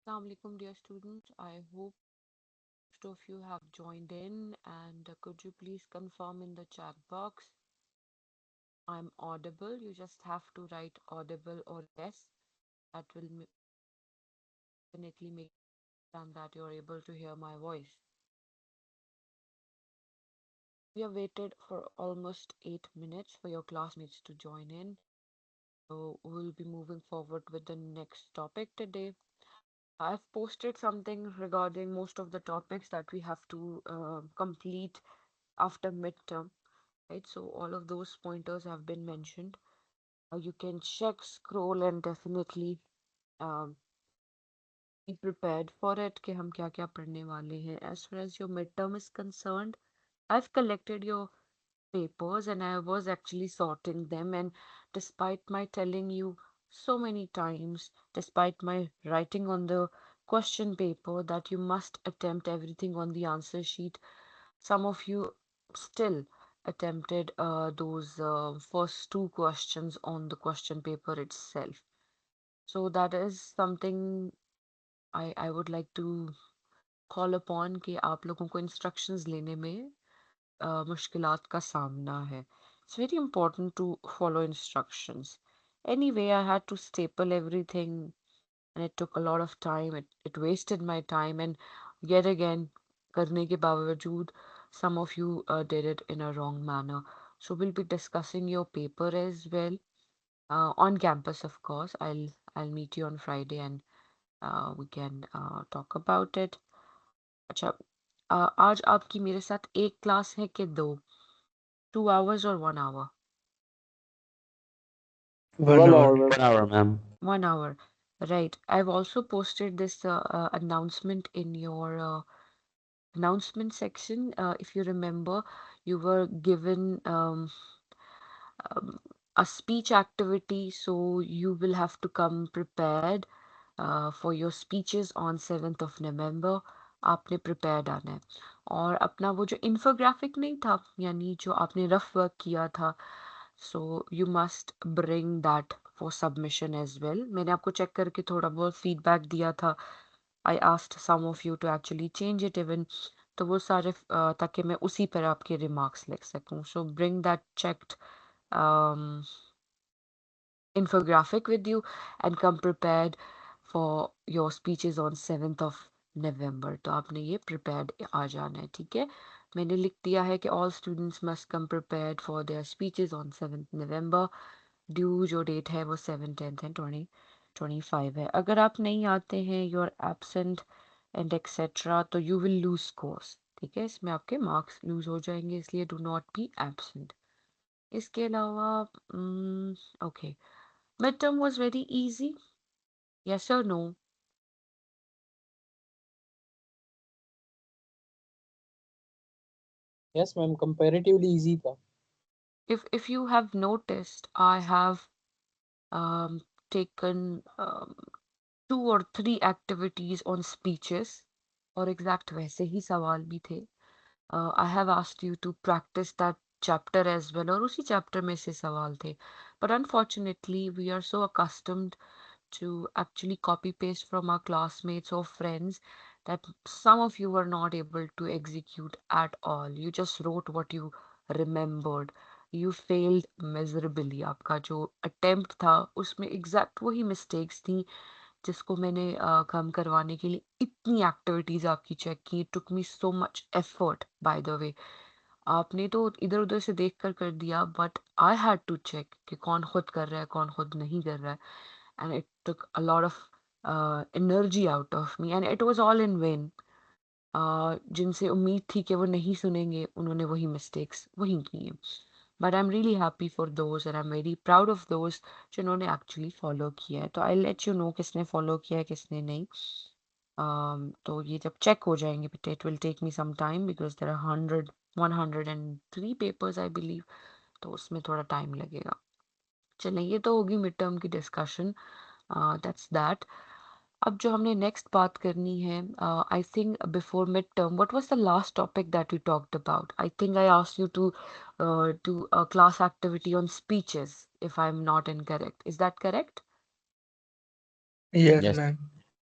Assalamu alaikum, dear students. I hope most of you have joined in, and could you please confirm in the chat box I'm audible? You just have to write audible or yes. That will definitely make understand that you're able to hear my voice. We have waited for almost 8 minutes for your classmates to join in. So we'll be moving forward with the next topic today. I've posted something regarding most of the topics that we have to complete after midterm, right? So all of those pointers have been mentioned. You can check, scroll, and definitely um, be prepared for it कि हम क्या क्या पढ़ने वाले हैं. As far as your midterm is concerned, I've collected your papers and I was actually sorting them. And despite my telling you so many times, despite my writing on the question paper that you must attempt everything on the answer sheet, some of you still attempted those first two questions on the question paper itself. So that is something I would like to call upon कि आप लोगों को instructions लेने में मुश्किलात का सामना है. It's very important to follow instructions. Anyway, I had to staple everything and it took a lot of time. It wasted my time and yet again, करने के बावजूद, some of you did it in a wrong manner. So we'll be discussing your paper as well on campus, of course. I'll meet you on Friday and we can talk about it. अच्छा आज आपकी मेरे साथ एक class है कि दो 2 hours or 1 hour 1 1 hour. hour, 1 hour, ma'am. 1 hour, right? I've also posted this announcement in your announcement section. If you remember, you were given um, a speech activity, so you will have to come prepared for your speeches on 7th of November. आपने prepared आना है और अपना वो जो infographic नहीं था यानी जो आपने rough work किया था, so you must bring that for submission as well. मैंने आपको check करके थोड़ा बहुत feedback दिया था. I asked some of you to actually change it even. तो वो सारे ताकि मैं उसी पर आपके remarks लिख सकूं. So bring that checked um, infographic with you and come prepared for your speeches on 7th of November. तो आपने ये prepared आ जाना है, ठीक है? मैंने लिख दिया है कि all students must come prepared for their speeches on 7th November. Due जो date है वो 7, 10th and 2025 है. अगर आप नहीं आते हैं, you're absent and etc. तो you will lose scores. ठीक है, इसमें आपके marks lose हो जाएंगे, इसलिए do not be absent. इसके अलावा okay, midterm was very easy. Yes or no? Yes, ma'am. Comparatively easy था. If you have noticed, I have um, taken 2 or 3 activities on speeches और exact वैसे ही सवाल भी थे. I have asked you to practice that chapter as well और उसी chapter में से सवाल थे. But unfortunately, we are so accustomed to actually copy paste from our classmates or friends that some of you were not able to execute at all. You just wrote what you remembered. You failed miserably. आपका जो attempt था उसमें exact वही mistakes थी जिसको मैंने कम करवाने के लिए इतनी एक्टिविटीज आपकी चेक की. It took me so much effort, by the way. आपने तो इधर उधर से देख कर दिया but I had to check कि कौन खुद कर रहा है कौन खुद नहीं कर रहा है. And it took a lot of energy out of me and it was all in vain. जिनसे उम्मीद थी कि वो नहीं सुनेंगे उन्होंने वही मिस्टेक्स वही किए. But I am really happy for those and I am very proud of those जिन्होंने एक्चुअली फॉलो किया है. तो आई लेट यू नो किसने फॉलो किया है किसने नहीं. तो ये जब चेक हो जाएंगे बेटे it will take me some time because there are 103 papers I believe. तो उसमें थोड़ा टाइम लगेगा. चलें ये तो होगी मिड टर्म की डिस्कशन. That's that. अब जो हमने नेक्स्ट बात करनी है I think before mid term what was the last topic that we talked about. I think I asked you to do a class activity on speeches if I'm not incorrect. Is that correct? Yes, Yes. ma'am.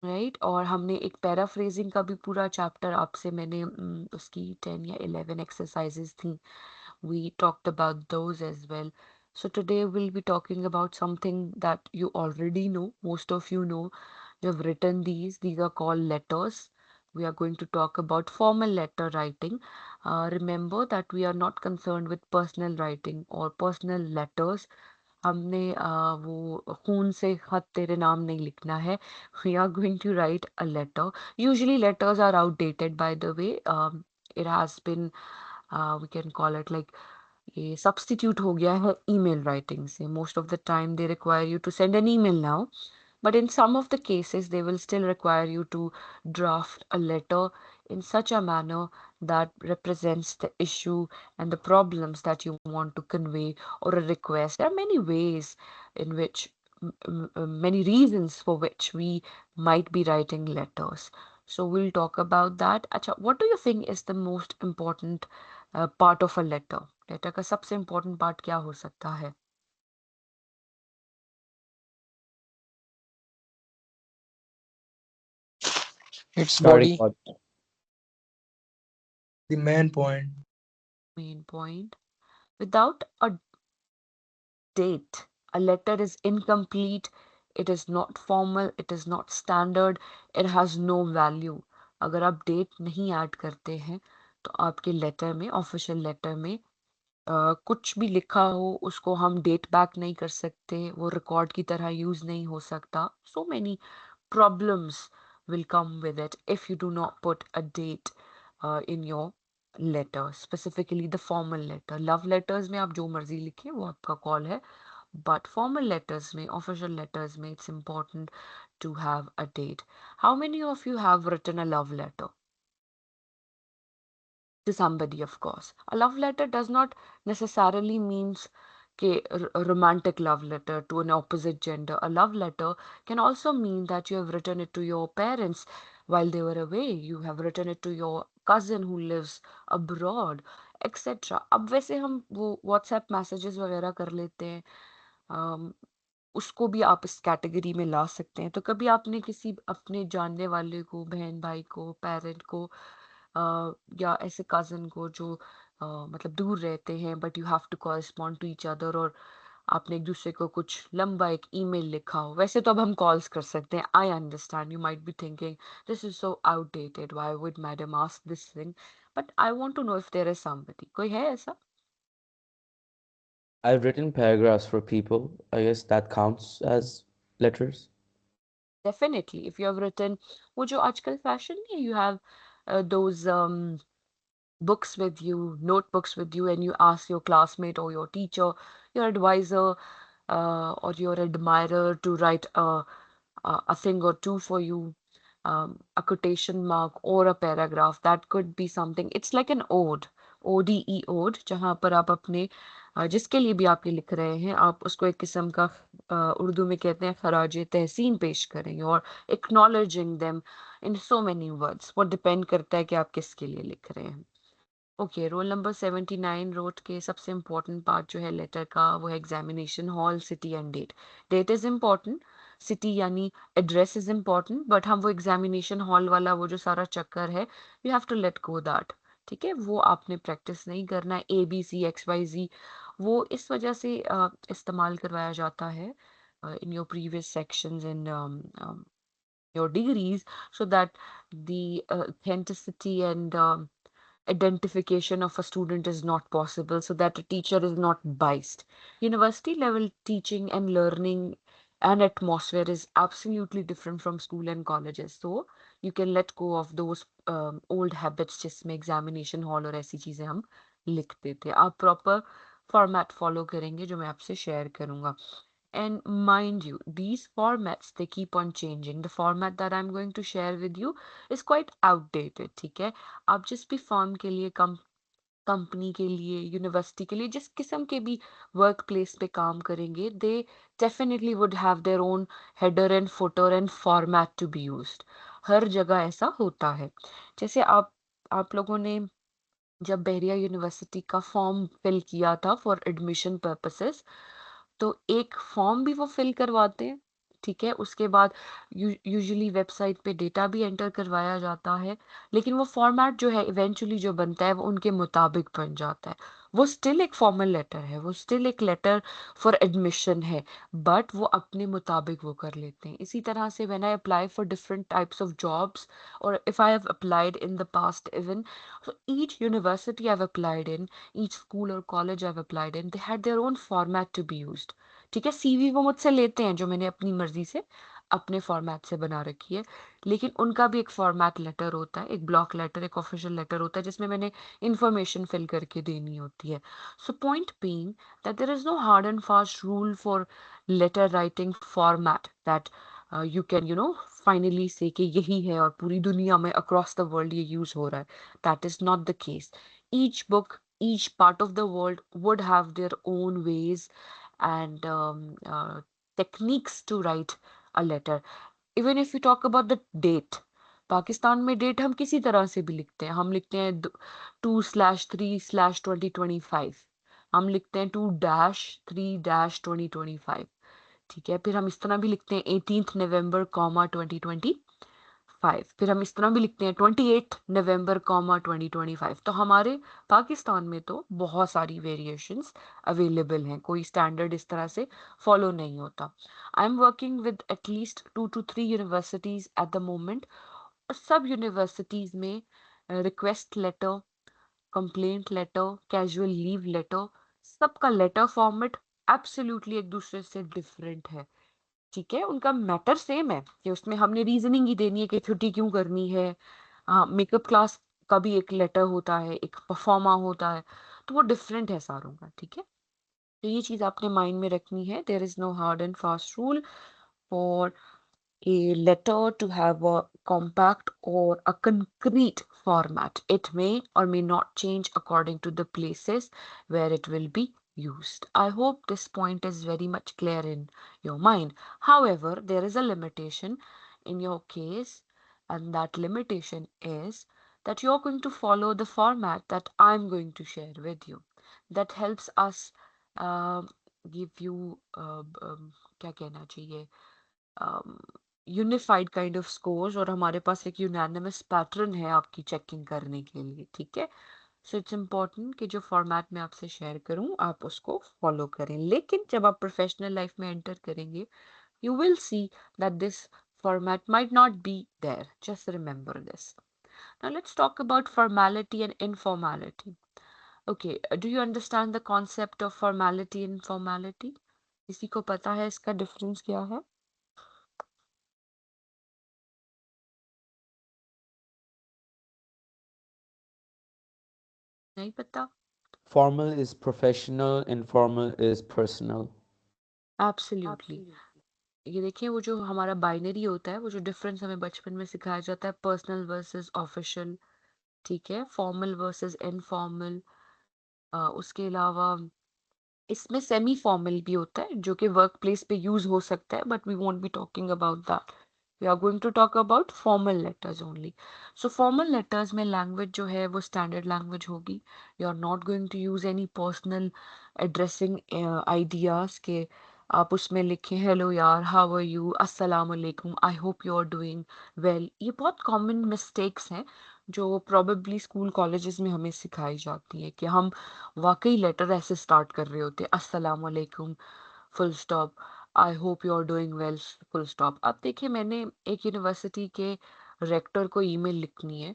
Right. और हमने एक paraphrasing का भी पूरा chapter आपसे मैंने उसकी 10 या 11 एक्सरसाइजेज थी. We talked about those as well. So today we'll be talking about something that you already know. Most of you know. You have written these. These are called letters. We are going to talk about formal letter writing. Remember that we are not concerned with personal writing or personal letters. हमने वो खून से खत तेरे नाम नहीं लिखना है. We are going to write a letter. Usually letters are outdated, by the way. It has been, we can call it like, ये सब्स्टिट्यूट हो गया है ईमेल राइटिंग से. Most of the time they require you to send an email now, but in some of the cases they will still require you to draft a letter in such a manner that represents the issue and the problems that you want to convey, or a request. There are many ways in which, many reasons for which we might be writing letters. So we'll talk about that. Acha, what do you think is the most important part of a letter? Letter का सबसे important part क्या हो सकता है? Its Starting body, point. the main point. Main point. Without a date, a letter is incomplete, it is not formal, it is not standard, it has no value. अगर आप date नहीं add करते हैं तो आपके लेटर में, official letter में, कुछ भी लिखा हो उसको हम डेट बैक नहीं कर सकते, वो रिकॉर्ड की तरह यूज नहीं हो सकता. So many problems will come with it if you do not put a date in your letter, specifically the formal letter. Love letters में आप जो मर्जी लिखिए वो आपका कॉल है, but formal letters में, official letters में, it's important to have a date. How many of you have written a love letter to somebody? Of course, a love letter does not necessarily means a romantic love letter to an opposite gender. A love letter can also mean that you have written it to your parents while they were away, you have written it to your cousin who lives abroad, etc. अब वैसे हम वो WhatsApp messages वगैरह कर लेते हैं, अम, उसको भी आप इस कैटेगरी में ला सकते हैं. तो कभी आपने किसी अपने जानने वाले को, बहन भाई को, पेरेंट को, या ऐसे कजिन को जो मतलब दूर रहते हैं, but you have to correspond to each other, और आपने एक दूसरे को कुछ लंबा एक ईमेल लिखा हो? वैसे तो अब हम कॉल्स कर सकते हैं. I understand you might be thinking this is so outdated, why would madam ask this thing, but I want to know if there is somebody. कोई है ऐसा? I've written paragraphs for people. I guess that counts as letters. Definitely, if you have written, वो जो आजकल fashion है, you have those books with you, notebooks with you, and you ask your classmate or your teacher, your advisor, or your admirer to write a thing or two for you, a quotation mark or a paragraph. That could be something. It's like an ode, ODE, ode, जहाँ पर आप अपने जिसके लिए भी आप ये लिख रहे हैं, आप उसको एक किस्म का, उर्दू में कहते हैं, खराज तहसीन पेश करेंगे, और acknowledging them in so many words. वो डिपेंड करता है कि आप किसके लिए लिख रहे हैं. ओके, रोल नंबर 79 रोट के सबसे इम्पोर्टेंट पार्ट जो है लेटर का, वो है examination hall, city and date. Date is important, city यानी एड्रेस इज इम्पोर्टेंट, बट हम वो एग्जामिनेशन हॉल वाला वो जो सारा चक्कर है, you have to let go that. ठीक है, वो आपने प्रैक्टिस नहीं करना है. ABCXYZ वो इस वजह से इस्तेमाल करवाया जाता है in your previous sections, in your degrees, so that the authenticity and identification of a student is not possible, so that a teacher is not biased. University level teaching and learning and atmosphere is absolutely different from school and colleges. So you can let go of those old habits जिसमें examination hall और ऐसी चीजें हम लिखते थे. आप proper format follow करेंगे जो मैं आपसे share करूंगा. And mind you, these formats, they keep on changing. The format that I'm going to share with you is quite outdated. ठीक है, आप जिस भी फॉर्म के लिए, कंपनी के लिए, यूनिवर्सिटी के लिए, जिस किस्म के भी वर्क प्लेस पे काम करेंगे, they definitely would have their own header and footer and format to be used. हर जगह ऐसा होता है. जैसे आप लोगों ने जब बहरिया यूनिवर्सिटी का फॉर्म फिल किया था फॉर एडमिशन पर्पसेस, तो एक फॉर्म भी वो फिल करवाते हैं. ठीक है। उसके बाद यूजुअली वेबसाइट पे डेटा भी एंटर करवाया जाता है, लेकिन वो फॉर्मेट जो है इवेंचुअली जो बनता है वो उनके मुताबिक बन जाता है। वो स्टिल एक फॉर्मल लेटर है, वो स्टिल एक लेटर फॉर एडमिशन है, बट वो अपने मुताबिक वो कर लेते हैं। इसी तरह से when I apply for different types of jobs, और if I have applied in the past even, so each university I've applied in, each school or college I've applied in, they had their own format to be used. ठीक है, CV वो मुझसे लेते हैं जो मैंने अपनी मर्जी से अपने फॉर्मेट से बना रखी है, लेकिन उनका भी एक फॉर्मेट लेटर होता है, एक ब्लॉक लेटर, एक ऑफिशियल लेटर होता है जिसमें मैंने इंफॉर्मेशन फिल करके देनी होती है। So point being that there is no hard and fast rule for letter writing format that you can finally say कि यही है और पूरी दुनिया में अक्रॉस द वर्ल्ड ये यूज हो रहा है। That is not the case. Each book, each part of the world would have their own ways and techniques to write a letter. Even if we talk about the date, Pakistan में date हम किसी तरह से भी लिखते हैं। हम लिखते हैं 2/3/2025, हम लिखते हैं 2-3-2025, ठीक है। फिर हम इस तरह भी लिखते हैं 18th November, 2025। फिर हम इस तरह भी लिखते हैं 28th November, 2025। तो हमारे पाकिस्तान में तो बहुत सारी वेरिएशंस अवेलेबल हैं, कोई स्टैंडर्ड इस तरह से फॉलो नहीं होता। I am working with at least 2 to 3 universities at the moment. सब यूनिवर्सिटीज में request letter, complaint letter, casual leave letter, सबका लेटर फॉर्मेट एब्सोल्युटली एक दूसरे से डिफरेंट है, ठीक है। उनका मैटर सेम है कि उसमें हमने रीजनिंग ही देनी है कि छुट्टी क्यों करनी है। हाँ, मेकअप क्लास का भी एक लेटर होता है, एक परफॉर्मा होता है, तो वो डिफरेंट है सारों का, ठीक है। तो ये चीज आपने माइंड में रखनी है। There is no hard and fast rule for a letter to have a compact or a concrete format. It may or may not change according to the places where it will be used. I hope this point is very much clear in your mind. However, there is a limitation in your case, and that limitation is that you're going to follow the format that I'm going to share with you. That helps us uh, give you क्या कहना चाहिए, unified kind of scores, और हमारे पास एक unanimous pattern है आपकी checking करने के लिए, ठीक है। सो इट्स इम्पॉर्टेंट कि जो फॉर्मेट मैं आपसे शेयर करूं आप उसको फॉलो करें, लेकिन जब आप प्रोफेशनल लाइफ में एंटर करेंगे you will see that this format might not be there. Just remember this. Now let's talk about formality and informality. Okay, do you understand the concept of formality and informality? किसी को पता है इसका difference क्या है? नहीं पता? Formal is professional, informal is personal. Absolutely. ये देखिए, वो जो हमारा बाइनरी होता है, वो जो डिफरेंस हमें बचपन में सिखाया जाता है, पर्सनल वर्सेस ऑफिशियल, ठीक है, फॉर्मल वर्सेस इनफॉर्मल। उसके अलावा इसमें सेमी फॉर्मल भी होता है जो कि वर्क प्लेस पे यूज हो सकता है, but we won't be talking about that. We are going to talk about formal letters only. So formal letters में लैंग्वेज जो है वो स्टैंडर्ड लैंग्वेज होगी। You are not going to use any personal addressing ideas के आप उसमें लिखें hello यार, हाउ आर यू, अस्सलाम वालेकुम, I hope you are doing well. ये बहुत कॉमन मिस्टेक्स हैं जो प्रोबेबली स्कूल कॉलेजेस में हमें सिखाई जाती है कि हम वाकई लेटर ऐसे स्टार्ट कर रहे होते हैं, अस्सलाम वालेकुम full stop, I hope you are doing well full stop. अब देखिए, मैंने एक यूनिवर्सिटी के रेक्टर को ईमेल लिखनी है,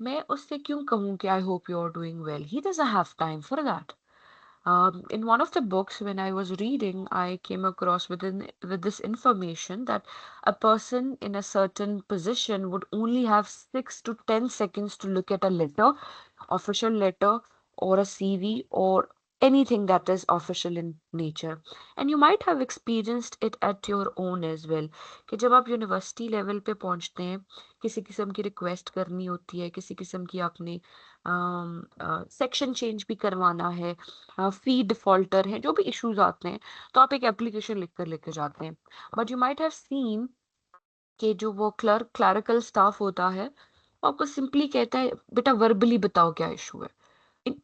मैं उससे क्यों कहूँ कि I hope you are doing well? He doesn't have time for that. In one of the books, when I was reading, I came across with this information that a person in a certain position would only have 6 to 10 seconds to look at a letter, official letter, or a CV, or anything that is official in nature. And you might have experienced it at your own as well. कि जब आप university level पे पहुंचते हैं, किसी किस्म की request करनी होती है, किसी किस्म की आपने सेक्शन चेंज भी करवाना है, फी डिफॉल्टर है, जो भी इश्यूज आते हैं, तो आप एक एप्लीकेशन लिख कर लेके जाते हैं। But you might have seen कि जो वो क्लरिकल स्टाफ होता है वो आपको सिंपली कहता है बेटा वर्बली बताओ क्या इशू है।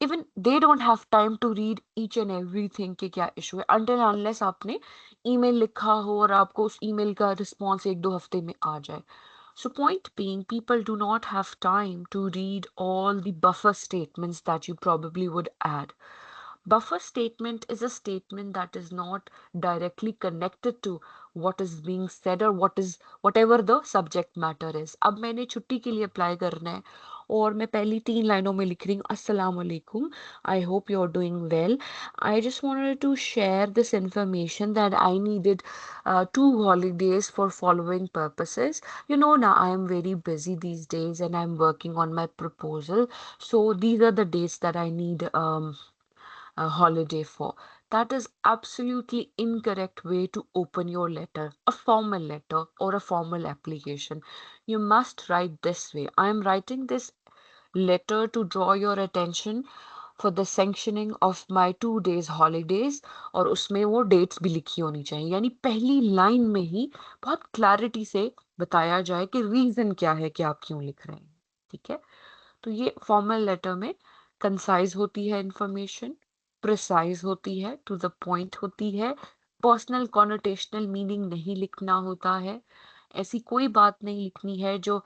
Even they don't have time to read each and everything कि क्या इशू है, अनटिल अनलेस आपने ईमेल लिखा हो और आपको उस ईमेल का रिस्पॉन्स 1-2 हफ्ते में आ जाए. So point being, people do not have time to read all the buffer statements that you probably would add. Buffer statement is a statement that is not directly connected to what is being said or whatever the subject matter is. अब मैंने छुट्टी के लिए apply करना है और मैं पहली 3 लाइनों में लिख रही हूँ अस्सलाम वालेकुम, I hope you are doing well. I just wanted to share this information that I needed 2 holidays for following purposes. You know, now I am very busy these days and I'm working on my proposal. So these are the dates that I need a holiday for. That is absolutely incorrect way to open your letter, a formal letter or a formal application. You must write this way. I am writing this letter to draw your attention for the sanctioning of my 2 days holidays. और उसमें वो dates भी लिखी होनी चाहिए, यानी पहली line में ही बहुत क्लैरिटी से बताया जाए कि रीजन क्या है कि आप क्यों लिख रहे हैं. ठीक है, तो ये फॉर्मल लेटर में कंसाइज होती है इंफॉर्मेशन, प्रिसाइज होती है, टू द पॉइंट होती है, पर्सनल कॉनोटेशनल मीनिंग नहीं लिखना होता है, ऐसी कोई बात नहीं लिखनी है जो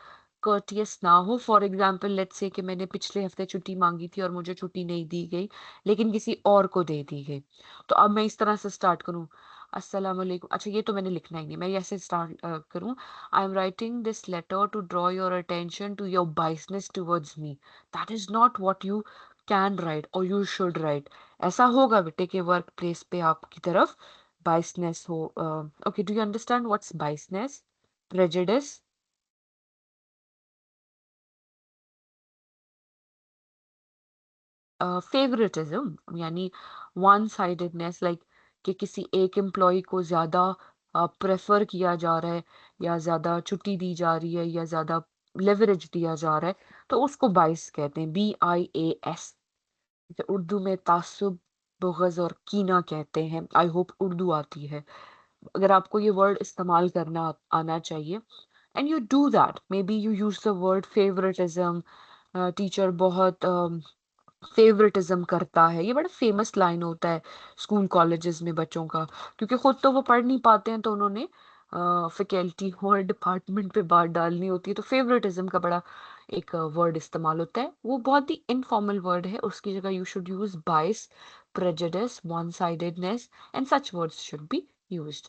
कर्टियस ना हो. फॉर एग्जाम्पल लेट्स से कि मैंने पिछले हफ्ते छुट्टी मांगी थी और मुझे छुट्टी नहीं दी गई लेकिन किसी और को दे दी गई, तो अब मैं इस तरह से स्टार्ट करूं अस्सलाम वालेकुम, अच्छा ये तो मैंने लिखना ही नहीं, मैं ऐसे स्टार्ट करूं I am writing this letter to draw your attention to your biasness towards me. That is not what you can write और यू शुड राइट. ऐसा होगा बेटे कि वर्क प्लेस पे आपकी तरफ बाइसनेस हो. Okay, do you understand what's बाइसनेस? Prejudice. Favouritism यानी वन साइडेडनेस, लाइक कि किसी एक एम्प्लॉय को ज़्यादा प्रेफर किया जा रहा है या ज़्यादा छुट्टी दी जा रही है या ज़्यादा लेवरेज दिया जा रहा है, तो उसको बाइस कहते हैं, BIAS. उर्दू में तासुब, बुग़्ज़ और कीना कहते हैं. आई होप उर्दू आती है. अगर आपको ये वर्ड इस्तेमाल करना आना चाहिए and you do that, may be you use the word favouritism. Teacher बहुत फेवरेटिज्म करता है, ये बड़ा फेमस लाइन होता है स्कूल कॉलेजेस में बच्चों का, क्योंकि खुद तो वो पढ़ नहीं पाते हैं तो उन्होंने फैकल्टी और डिपार्टमेंट पे बात डालनी होती है, तो फेवरेटिज्म का बड़ा एक वर्ड इस्तेमाल होता है. वो बहुत ही इनफॉर्मल वर्ड है, उसकी जगह यू शुड यूज बाइस, prejudice, one sidedness and such words should be used.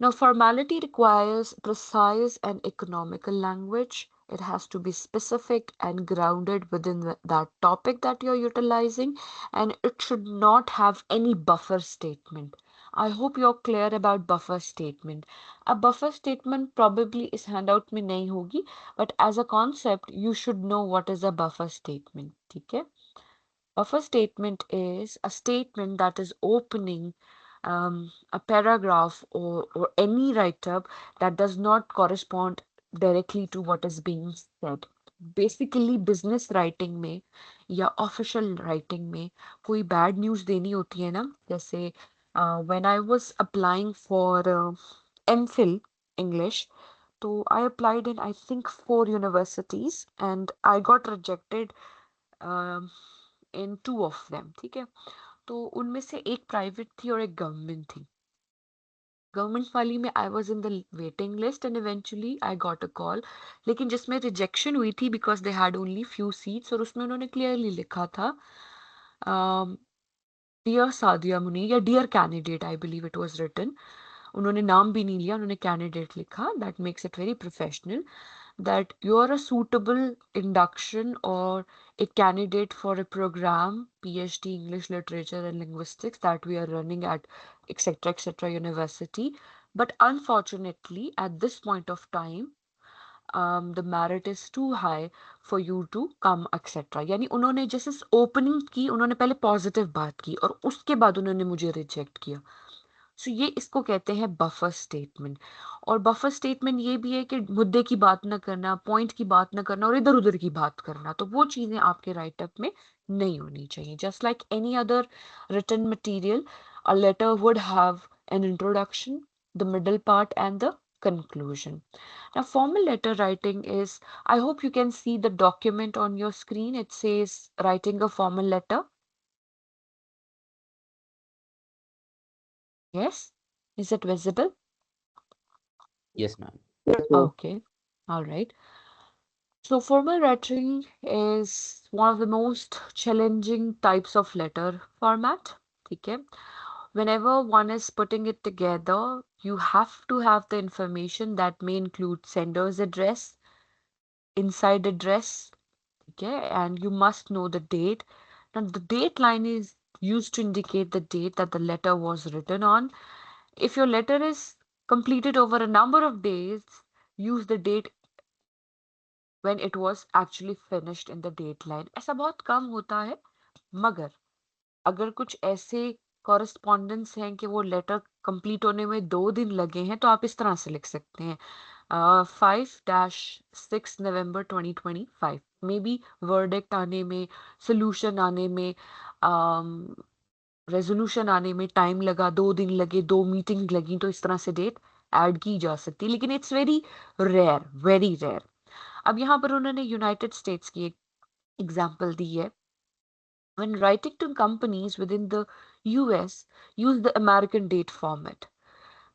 Now, formality requires precise and economical language. It has to be specific and grounded within that topic that you're utilizing, and it should not have any buffer statement. I hope you're clear about buffer statement. A buffer statement probably is handout में नहीं होगी, but as a concept, you should know what is a buffer statement. ठीक है? Buffer statement is a statement that is opening a paragraph or any write-up that does not correspond directly to what is being said. Basically business writing में या official writing में कोई bad news देनी होती है ना, जैसे when I was applying for MPhil English, तो I applied in I think 4 universities and I got rejected in 2 of them. ठीक है, तो उनमें से एक प्राइवेट थी और एक गवर्नमेंट थी. गवर्नमेंट वाली में I was in the waiting list and eventually I got a call, लेकिन जिसमें रिजेक्शन हुई थी because they had only few seats, और उसमें उन्होंने क्लियरली लिखा था डियर सादिया मुनी या dear candidate, I believe it was written. उन्होंने नाम भी नहीं लिया, उन्होंने कैंडिडेट लिखा. That makes it very professional that you are a suitable induction or a candidate for a program PhD English Literature and Linguistics that we are running at etc university, but unfortunately at this point of time the merit is too high for you to come etc. यानी उन्होंने जैसे opening की, उन्होंने पहले positive बात की और उसके बाद उन्होंने मुझे रिजेक्ट किया. सो ये इसको कहते हैं बफर स्टेटमेंट. और बफर स्टेटमेंट ये भी है कि मुद्दे की बात ना करना, पॉइंट की बात ना करना और इधर उधर की बात करना, तो वो चीजें आपके राइटअप में नहीं होनी चाहिए. Just like any other written material, a letter would have an introduction, the middle part and the conclusion. Now, formal letter writing is, I hope you can see the document on your screen. It says writing a formal letter. Yes? Is it visible? Yes, ma'am. Okay. All right. So formal lettering is one of the most challenging types of letter format. Okay. Whenever one is putting it together, you have to have the information that may include sender's address, inside address, okay, and you must know the date. Now, the date line is used to indicate the date that the letter was written on. If your letter is completed over a number of days, use the date when it was actually finished in the date line. ऐसा बहुत कम होता है, मगर अगर कुछ ऐसे correspondence हैं कि वो लेटर कंप्लीट होने में 2 दिन लगे हैं, तो आप इस तरह से लिख सकते हैं 5-6 November 2025, मे बी वर्डिक्ट आने में, सोल्यूशन आने में, रेजोल्यूशन आने में टाइम लगा, 2 दिन लगे, 2 मीटिंग लगी, तो इस तरह से डेट ऐड की जा सकती है, लेकिन it's very rare, very rare. अब यहाँ पर उन्होंने यूनाइटेड स्टेट्स की एक एग्जाम्पल दी है। When writing to companies within the US, use the American date format.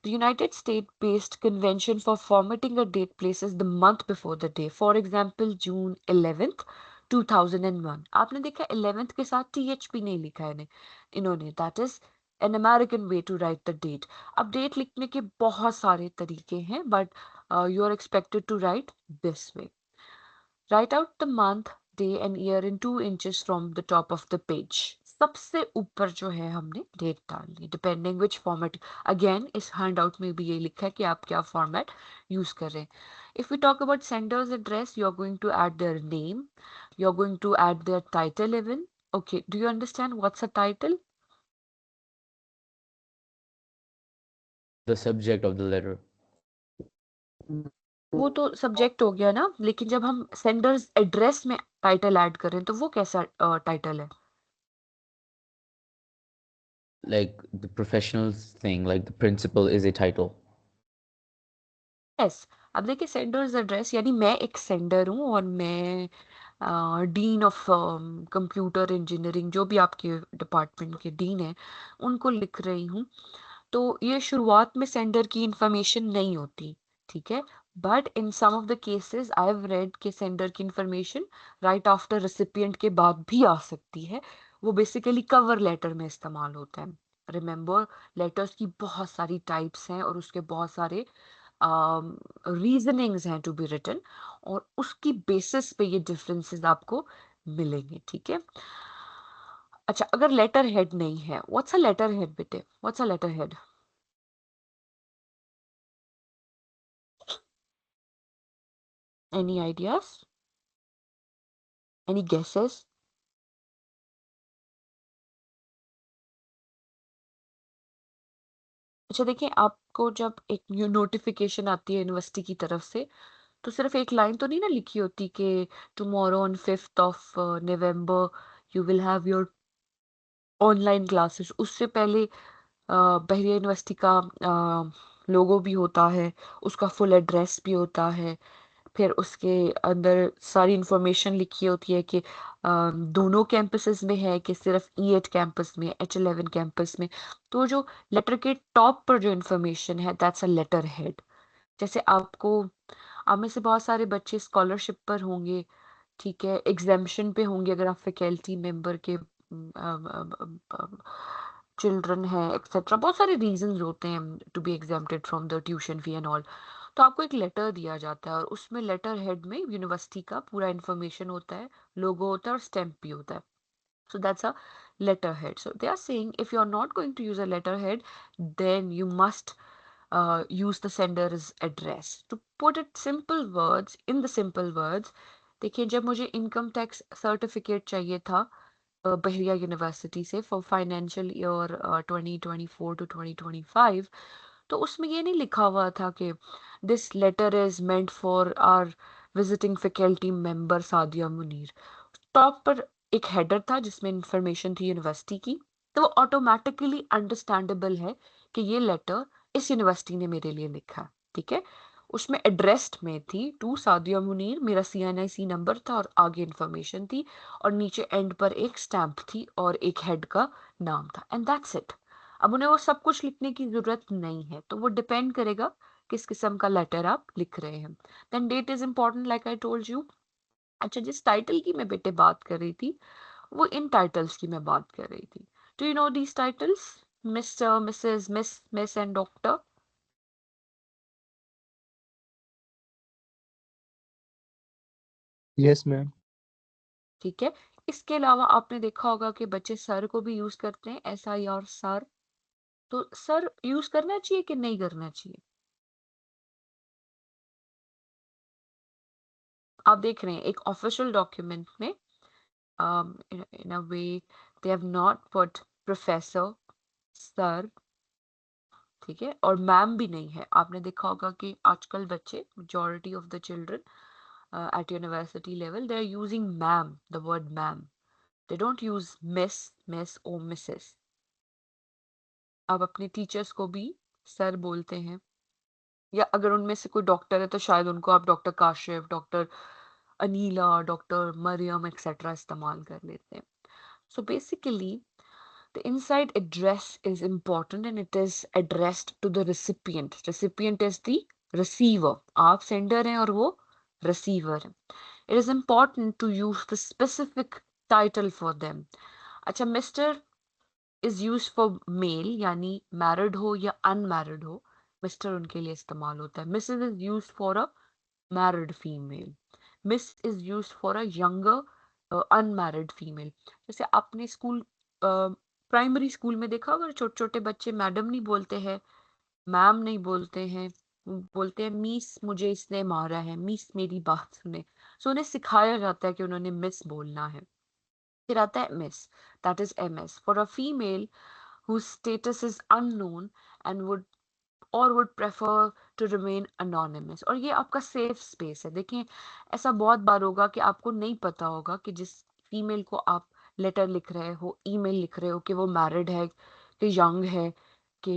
The United States-based convention for formatting a date places the month before the day. For example, June 11th, 2001. आपने देखा 11th के साथ TH भी नहीं लिखा है इन्होंने. That is an American way to write the date. अब date लिखने के बहुत सारे तरीके हैं, but you are expected to write this way. Write out the month, day and year in 2 inches from the top of the page. सबसे ऊपर जो है हमने डेट डालनी, डिपेंडिंग विच फॉर्मेट। अगेन इस हैंडआउट में भी ये लिखा है कि आप क्या फॉर्मेट यूज कर रहे हैं। If we talk about sender's address, you are going to add their name, you are going to add their title even. Okay, do you understand what's a title? The subject of the letter. वो तो subject हो गया ना, लेकिन जब हम sender's address में title add कर रहे हैं तो वो कैसा टाइटल है? Like the professional thing, like the principal is a title. Yes. अब देखिए सेंडर्स एड्रेस यानी मैं एक सेंडर हूँ और मैं डीन ऑफ कंप्यूटर इंजीनियरिंग, जो भी आपके डिपार्टमेंट के डीन है, उनको लिख रही हूँ। तो ये शुरुआत में सेंडर की इंफॉर्मेशन नहीं होती, ठीक है। But in some of the cases I have read के सेंडर की इंफॉर्मेशन राइट आफ्टर रेसिपिएंट के बाद भी आ सकती है। वो बेसिकली कवर लेटर में इस्तेमाल होता है। रिमेंबर, लेटर्स की बहुत सारी टाइप्स हैं और उसके बहुत सारे रीजनिंग्स हैं टू बी रिटन, और उसकी बेसिस पे ये डिफरेंसेस आपको मिलेंगे, ठीक है। अच्छा, अगर लेटर हेड नहीं है, व्हाट्स अ लेटर हेड बेटे, what's a letter head? Any ideas, any guesses? अच्छा देखिए, आपको जब एक न्यू नोटिफिकेशन आती है यूनिवर्सिटी की तरफ से, तो सिर्फ एक लाइन तो नहीं ना लिखी होती कि tomorrow on 5th of November you will have your online classes. उससे पहले बहरिया यूनिवर्सिटी का लोगो भी होता है, उसका फुल एड्रेस भी होता है, फिर उसके अंदर सारी इंफॉर्मेशन लिखी होती है कि दोनों कैंपसेस में है कि सिर्फ E8 कैंपस में, H11 कैंपस में। तो जो लेटर के टॉप पर जो इंफॉर्मेशन है, दैट्स अ लेटर हेड। जैसे आपको, आप में से बहुत सारे बच्चे स्कॉलरशिप पर होंगे, ठीक है, एग्जामिशन पे होंगे, अगर आप फैकल्टी मेंबर के चिल्ड्रन हैं एक्सेट्रा, बहुत सारे रीजंस होते हैं to be exempted from the tuition fee and all. तो आपको एक लेटर दिया जाता है और उसमें लेटर हेड में यूनिवर्सिटी का पूरा इंफॉर्मेशन होता है, लोगो होता है और स्टैम्प भी होता है। So that's a letterhead. So they are saying if you are not going to use a letterhead, then you must use the sender's address. To put it simple words, in the simple words, देखिए जब मुझे income tax certificate चाहिए था बहरिया university से for financial year 2024 to 2025, तो उसमें ये नहीं लिखा हुआ था कि this letter is meant for our visiting faculty member Sadia Munir. Top पर एक हेडर था जिसमें इंफॉर्मेशन थी यूनिवर्सिटी की, तो वो ऑटोमेटिकली अंडरस्टैंडेबल है कि ये लेटर इस यूनिवर्सिटी ने मेरे लिए लिखा है। ठीक है, उसमें एड्रेस्ड में थी टू सादिया मुनीर, मेरा CNIC नंबर था और आगे इन्फॉर्मेशन थी और नीचे एंड पर एक स्टैम्प थी और एक हेड का नाम था एंड दैट्स इट। अब उन्हें वो सब कुछ लिखने की जरूरत नहीं है, तो वो डिपेंड करेगा किस किस्म का लेटर आप लिख रहे हैं। Then date is important like I told you. अच्छा, जिस टाइटल की मैं बेटे बात कर रही थी वो इन टाइटल्स की मैं बात कर रही थी। Do you know these titles? Mister, Mrs, miss and doctor. Yes, ma'am. ठीक है, इसके अलावा आपने देखा होगा कि बच्चे सर को भी यूज करते हैं, SI और सर। तो सर यूज करना चाहिए कि नहीं करना चाहिए? आप देख रहे हैं एक ऑफिशियल डॉक्यूमेंट में in a way they have not put professor, sir, ठीक है, और मैम भी नहीं है। आपने देखा होगा कि आजकल बच्चे, majority of the children at university level, they are using ma'am, the word ma'am. They don't use miss or Mrs. आप अपने टीचर्स को भी सर बोलते हैं, या अगर उनमें से कोई डॉक्टर है तो शायद उनको आप doctor Kashif, doctor Aneela, doctor Mariam etcetera इस्तेमाल कर लेते हैं। So basically, the inside address is important and it is addressed to the recipient. Recipient is the receiver. आप sender हैं और वो receiver है. It is important to use the specific title for them. अच्छा, Mr. is used for male, यानी married हो या unmarried हो, Mr. उनके लिए इस्तेमाल होता है. Mrs. is used for a married female. Miss is used for a younger unmarried female. जैसे आपने स्कूल प्राइमरी स्कूल में देखा होगा, छोटे छोटे बच्चे मैडम नहीं बोलते हैं, मैम नहीं बोलते हैं, वो बोलते हैं मिस मुझे इसने मारा है, मिस मेरी बात सुने। सो उन्हें सिखाया जाता है कि उन्होंने मिस बोलना है। फिर आता है miss, that is MS for a female whose status is unknown and would prefer to remain anonymous। और ये आपका सेफ स्पेस है। देखिए, ऐसा बहुत बार होगा कि आपको नहीं पता होगा कि जिस फीमेल को आप लेटर लिख रहे हो, ईमेल लिख रहे हो, कि वो मैरिड है, कि यंग है, कि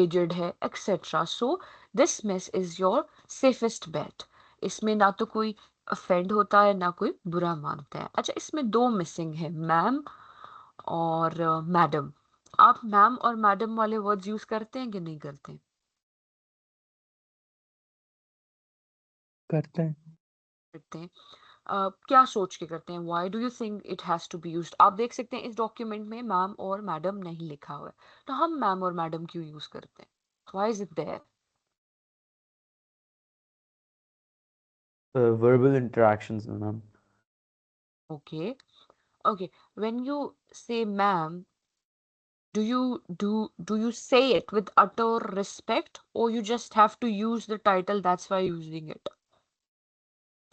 एजेड है, etcetera. So this mess is your safest bet. इसमें ना तो कोई अफेंड होता है ना कोई बुरा मानता है। अच्छा, इसमें दो मिसिंग है, मैम और मैडम। आप मैम और मैडम वाले वर्ड्स यूज करते हैं कि नहीं करते? करते हैं। करते हैं। क्या सोच के करते हैं? Why do you think it has to be used? आप देख सकते हैं इस डॉक्यूमेंट में मैम और मैडम नहीं लिखा हुआ है, तो हम मैम और मैडम क्यों यूज करते हैं? Why is it there? Verbal interactions, ma'am. Okay, okay, when you say ma'am, do you say it with utter respect or you just have to use the title, that's why using it?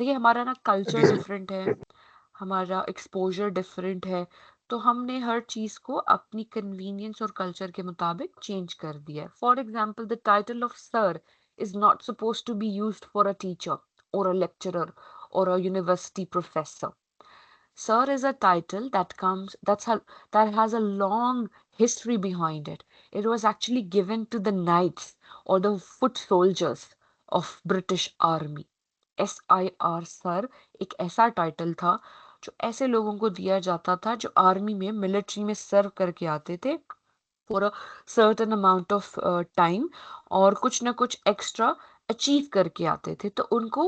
देखिए, हमारा ना culture Res- different है, हमारा exposure different है, तो हमने हर चीज को अपनी कन्वीनियंस और कल्चर के मुताबिक चेंज कर दिया है। For example, the title of sir is not suppose to be used for a teacher or a lecturer or a university professor. Sir is a title that has a long history behind it. It was actually given to the knights or the foot soldiers of British Army. SIR sir एक ऐसा title था जो ऐसे लोगों को दिया जाता था जो आर्मी में, मिलिट्री में सर्व करके आते थे for a certain amount of time, और कुछ ना कुछ एक्स्ट्रा अचीव करके आते थे, तो उनको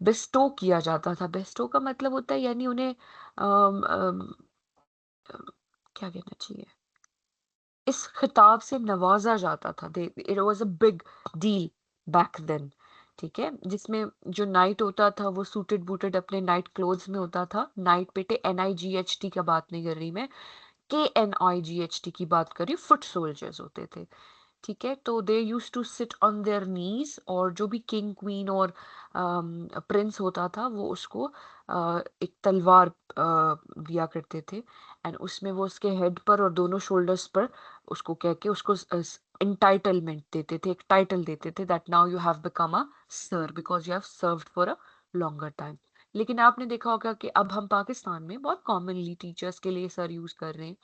बेस्टो किया जाता था। बेस्टो का मतलब होता है यानी उन्हें अम, अम, क्या कहना चाहिए, इस खिताब से नवाजा जाता था। It was a big deal back then. ठीक है, जिसमें जो नाइट होता था वो सूटेड बूटेड अपने नाइट क्लोथ्स में होता था। नाइट बेटे NIGHT का बात नहीं कर रही मैं, KNIGHT की बात कर रही हूँ। फुट सोल्जर्स होते थे, ठीक है, तो they used to sit on their knees, और जो भी किंग क्वीन और प्रिंस होता था वो उसको एक तलवार दिया करते थे, एंड उसमें वो उसके हेड पर और दोनों शोल्डर्स पर उसको कह के उसको इंटाइटलमेंट देते थे, एक टाइटल देते थे, that now you have become a sir because you have served for a longer time. लेकिन आपने देखा होगा कि अब हम पाकिस्तान में बहुत कॉमनली टीचर्स के लिए सर यूज कर रहे हैं।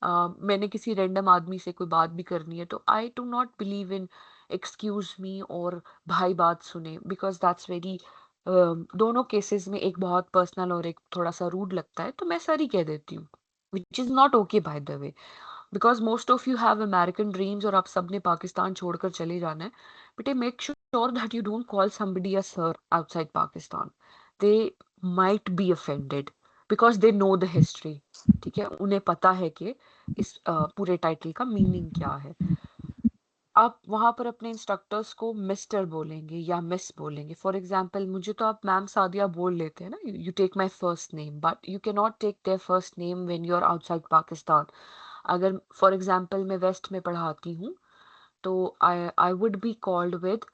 मैंने किसी रैंडम आदमी से कोई बात भी करनी है तो I do not believe in excuse me और भाई बात सुने, बिकॉज दैट्स वेरी, दोनों केसेस में एक बहुत पर्सनल और एक थोड़ा सा रूड लगता है, तो मैं सर ही कह देती हूँ, which is not okay by the way, because most of you have American dreams और आप सबने पाकिस्तान छोड़कर चले जाना है, बेटे make sure that you don't call somebody a sir outside Pakistan, they might be offended because they know the history. ठीक है, उन्हें पता है कि इस पूरे टाइटल का मीनिंग क्या है। आप वहां पर अपने इंस्ट्रक्टर्स को मिस्टर बोलेंगे या मिस बोलेंगे। फॉर एग्जाम्पल, मुझे तो आप मैम सादिया बोल लेते हैं ना, you take my first name, but you can not take their first name when you are outside Pakistan. अगर फॉर एग्जाम्पल मैं वेस्ट में पढ़ाती हूँ, तो I would be called with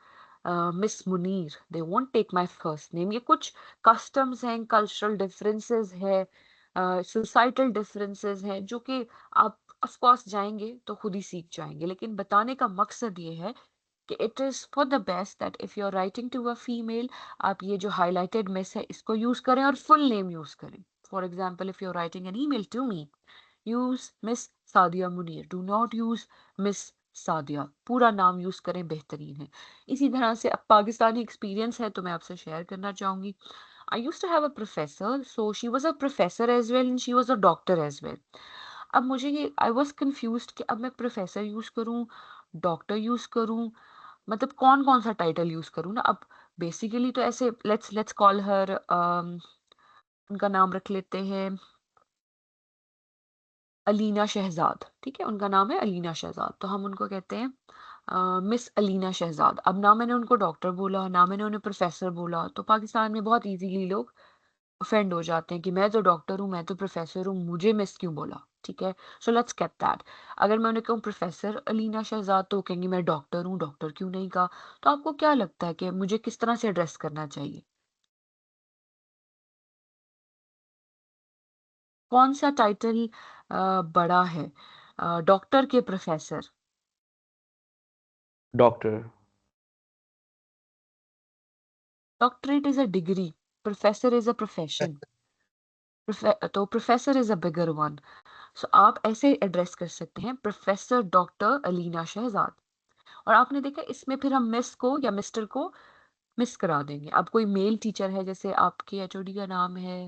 Miss Munir, they won't take my first name. ये कुछ customs हैं, cultural differences है, सोसाइटल डिफरेंसेस हैं, जो कि आप ऑफ कोर्स जाएंगे तो खुद ही सीख जाएंगे, लेकिन बताने का मकसद ये है कि it is for the best that if you are writing to a female, आप ये जो हाईलाइटेड मिस है इसको यूज करें और फुल नेम यूज करें। For example, if you are writing an email to me, use Miss Sadia Munir, do not use Miss Sadia, पूरा नाम यूज करें, बेहतरीन है। इसी तरह से अब पाकिस्तानी एक्सपीरियंस है तो मैं आपसे शेयर करना चाहूंगी। I used to have a professor, so she was a professor as well and she was a doctor as well. अब मुझे ये आई वॉज कंफ्यूज कि अब मैं प्रोफेसर यूज करूं, डॉक्टर यूज करूं, मतलब कौन कौन सा टाइटल यूज करूं ना। अब बेसिकली तो ऐसे लेट्स लेट्स कॉल हर, उनका नाम रख लेते हैं अलीना शहजाद। ठीक है, उनका नाम है अलीना शहजाद, तो हम उनको कहते हैं मिस अलीना शहजाद। अब ना मैंने उनको डॉक्टर बोला, ना मैंने उन्हें प्रोफेसर बोला, तो पाकिस्तान में बहुत इजीली लोग ऑफेंड हो जाते हैं कि मैं तो डॉक्टर हूँ, मैं तो प्रोफेसर हूँ, मुझे मिस क्यों बोला। ठीक है, सो लेट्स गेट दैट। अगर मैं उन्हें कहूँ प्रोफेसर अलीना शहजाद, तो वो कहेंगे मैं डॉक्टर हूँ, डॉक्टर क्यों नहीं कहा। तो आपको क्या लगता है कि मुझे किस तरह से एड्रेस करना चाहिए? कौन सा टाइटल बड़ा है, डॉक्टर के professor? Doctor. Doctorate is a degree, professor is a profession, तो professor is a bigger one. So आप ऐसे एड्रेस कर सकते हैं, प्रोफेसर डॉक्टर अलीना शहजाद। और आपने देखा इसमें फिर हम मिस को या मिस्टर को मिस करा देंगे। अब कोई मेल टीचर है, जैसे आपके एचओडी का नाम है,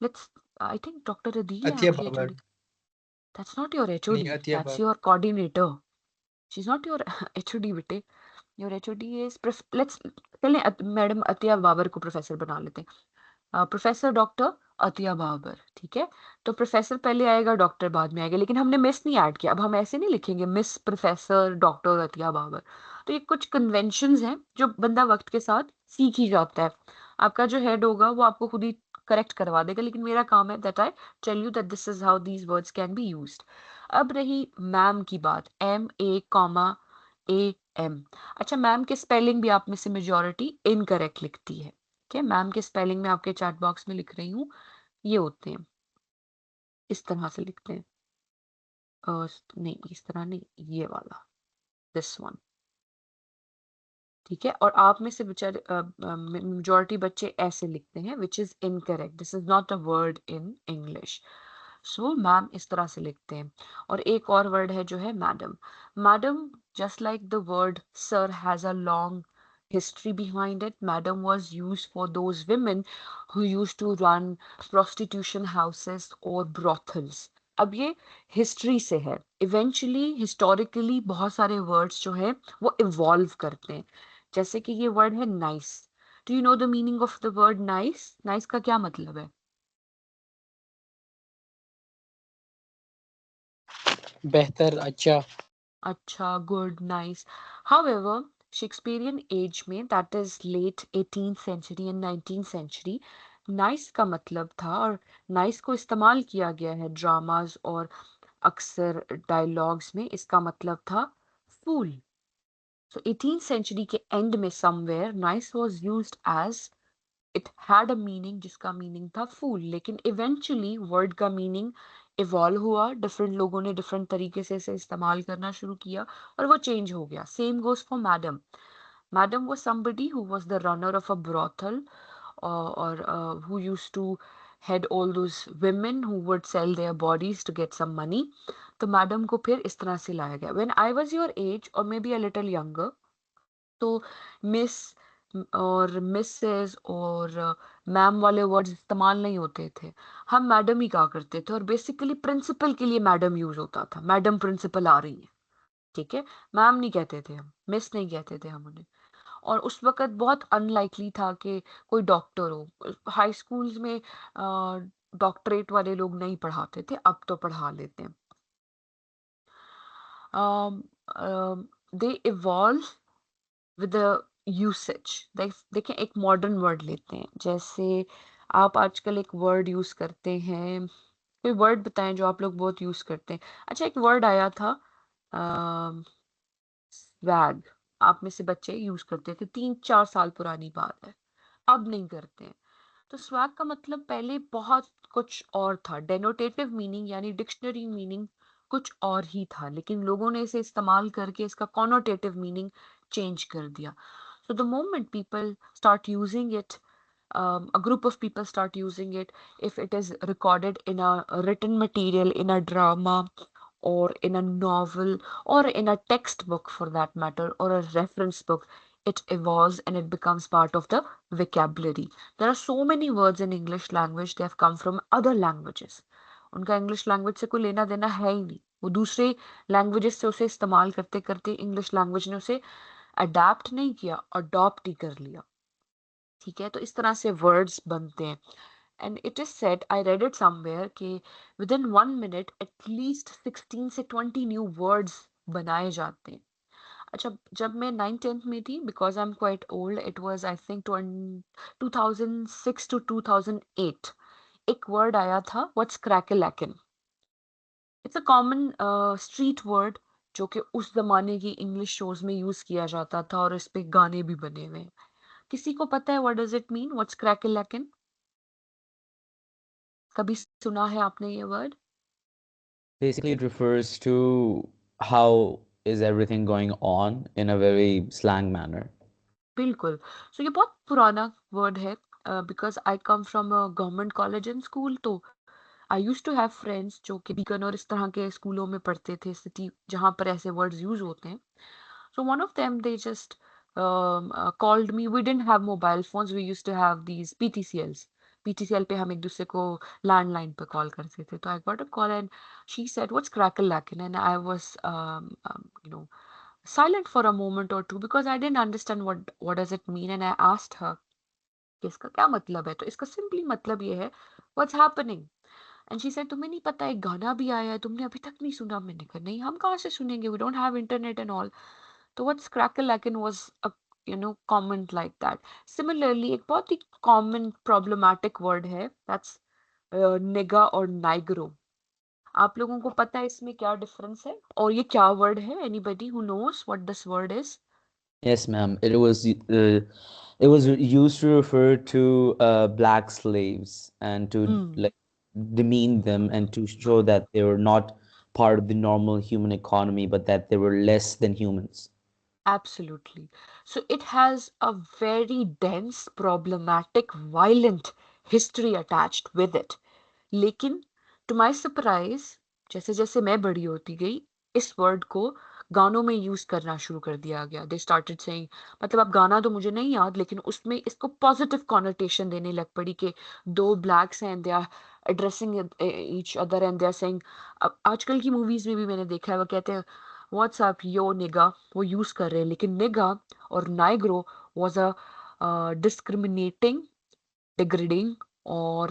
let's, I think doctor Adeel है अतिया आपकी Babar. HOD. That's not your नहीं, HOD, Atiya that's Babar. Your coordinator, she is not your HOD बेटे। योर एचओडी इज, लेट्स, चलें मैडम अतिया बाबर को प्रोफेसर बना लेते हैं, प्रोफेसर डॉक्टर अतिया बाबर। ठीक है, तो प्रोफेसर पहले आएगा, डॉक्टर बाद में आएगा, लेकिन हमने मिस नहीं ऐड किया। अब हम ऐसे नहीं लिखेंगे miss professor doctor Atiya Babar. तो ये कुछ कन्वेंशंस हैं जो बंदा वक्त के साथ सीख ही जाता है। आपका जो हेड होगा वो आपको खुद ही करेक्ट करवा देगा, लेकिन मेरा काम है that I tell you that this is how these words can be used. अब रही मैम की बात, MA, A M। अच्छा, मैम के स्पेलिंग भी आप में से मेजोरिटी इनकरेक्ट लिखती है। ठीक है, मैम के स्पेलिंग में आपके चैट बॉक्स में लिख रही हूँ, ये होते हैं, इस तरह से लिखते हैं, नहीं इस तरह नहीं, ये वाला, दिस वन। ठीक है, और आप में से बेचारे मेजोरिटी बच्चे ऐसे लिखते हैं, which is incorrect, this is not a word in English. So ma'am इस तरह से लिखते हैं। और एक और वर्ड है जो है madam. Madam, just like the word sir has a long history behind it, madam was used for those women who used to run prostitution houses or brothels। अब ये हिस्ट्री से है, इवेंचुअली हिस्टोरिकली बहुत सारे words जो है वो evolve करते हैं। जैसे कि ये वर्ड है nice, do you know the meaning of the word nice? Nice का क्या मतलब है? बेहतर, अच्छा। अच्छा, good, nice. However, Shakespearean age में, that is late 18th century and 19th century, nice का मतलब था, और नाइस को इस्तेमाल किया गया है ड्रामाज और अक्सर डायलॉग्स में, इसका मतलब था फूल। सो 18th सेंचुरी के एंड में somewhere nice was used as, it had a meaning जिसका मीनिंग था फूल, लेकिन इवेंचुअली वर्ड का मीनिंग इवॉल्व हुआ, डिफरेंट लोगों ने डिफरेंट तरीके से इसे इस्तेमाल करना शुरू किया और वो चेंज हो गया। Same goes for madam. Madam was somebody who was the runner of a brothel, or who used to head all those women who would sell their bodies to get some money। तो madam को फिर इस तरह से लाया गया। When I was your age और maybe a little younger, तो मिस और मिसेस और मैम वाले वर्ड्स इस्तेमाल नहीं होते थे। हम मैडम ही कहा करते थे, और बेसिकली प्रिंसिपल के लिए मैडम यूज होता था। मैडम प्रिंसिपल आ रही है, ठीक है। मैम नहीं कहते थे हम, मिस नहीं कहते थे हम उन्हें। और उस वक्त बहुत अनलाइकली था कि कोई डॉक्टर हो। हाई स्कूल्स में डॉक्टरेट वाले लोग नहीं पढ़ाते थे, अब तो पढ़ा लेते हैं। दे इवॉल्व विद द यूसेज। देखें, एक मॉडर्न वर्ड लेते हैं, जैसे आप आजकल एक वर्ड यूज करते हैं। कोई वर्ड बताएं जो आप लोग बहुत यूज करते हैं। अच्छा, एक वर्ड आया था, स्वैग। आप में से बच्चे यूज करते थे, 3-4 साल पुरानी बात है, अब नहीं करते हैं। तो स्वैग का मतलब पहले बहुत कुछ और था। डेनोटेटिव मीनिंग यानी डिक्शनरी मीनिंग कुछ और ही था, लेकिन लोगों ने इसे इस्तेमाल करके इसका कॉनोटेटिव मीनिंग चेंज कर दिया। So the moment people start using it, a group of people start using it, if it is recorded in a written material, in a drama, or in a novel, or in a textbook for that matter, or a reference book, it evolves and it becomes part of the vocabulary. There are so many words in English language, they have come from other languages. उनका English language से कोई लेना देना है ही नहीं, वो दूसरे languages से उसे इस्तेमाल करते करते इंग्लिश लैंग्वेज ने उसे अडेप्ट नहीं किया, अडॉप्ट ही कर लिया। ठीक है, तो इस तरह से वर्ड्स बनते हैं। And it is said, I read it somewhere, कि विद इन 1 मिनट एटलीस्ट 16 से 20 न्यू वर्ड्स बनाए जाते हैं। अच्छा, जब मैं 9th 10th में थी, because I am quite old, it was I think 2006 to 2008, एक वर्ड आया था, what's crackalackin. It's a common street word जो कि उस जमाने की इंग्लिश शोज में यूज किया जाता था, और इस पे गाने भी बने हुए हैं। किसी को पता है what does it mean, what's crackalackin? कभी सुना है आपने ये word? Basically, it refers to how is everything going on in a very slang manner. बिल्कुल। सो ये बहुत पुराना वर्ड है, because I come from a government college and school. तो आई यूज टू हैव फ्रेंड्स जो कि बीकन और इस तरह के स्कूलों में पढ़ते थे, सिटी जहाँ पर ऐसे वर्ड्स यूज होते हैं। So one of them, they just called me. We didn't have mobile phones. We used to have these PTCLs. PTCL पे हम एक दूसरे को लैंडलाइन पे कॉल करते थे। तो I got a call and she said, "What's crackle lacking?" And I was, you know, silent for a moment or two because I didn't understand what does it mean. And I asked her कि इसका क्या मतलब है? तो इसका simply मतलब ये है, What's happening? And she said, तुम्हें नहीं पता एक गाना भी आया है, तुमने अभी तक नहीं सुना? मैंने कहा नहीं, हम कहाँ से सुनेंगे, we don't have internet and all. तो what's crackalackin was a comment like that. Similarly एक बहुत ही कॉमन प्रॉब्लमैटिक वर्ड है, दैट्स निगा और नाइग्रो। आप लोगों को पता है इसमें क्या डिफरेंस है, और ये क्या वर्ड है? Anybody who knows what this word is? Yes, ma'am. It was used to refer to black slaves and to like demean them and to show that they were not part of the normal human economy, but that they were less than humans. Absolutely. So it has a very dense, problematic, violent history attached with it. लेकिन to my surprise, जैसे जैसे मैं बड़ी होती गई, इस word को गानों में यूज करना शुरू कर दिया गया। दे स्टार्टेड सेइंग, मतलब अब गाना तो मुझे नहीं याद, लेकिन उसमें इसको पॉजिटिव कॉनोटेशन देने लग पड़ी कि दो ब्लैक्स हैं, they are addressing each other and they are saying. अब आजकल की मूवीज में भी मैंने देखा है, वो कहते हैं व्हाट्सएप यो निगा, वो यूज कर रहे हैं। लेकिन निगा और negro was a discriminating, degrading, or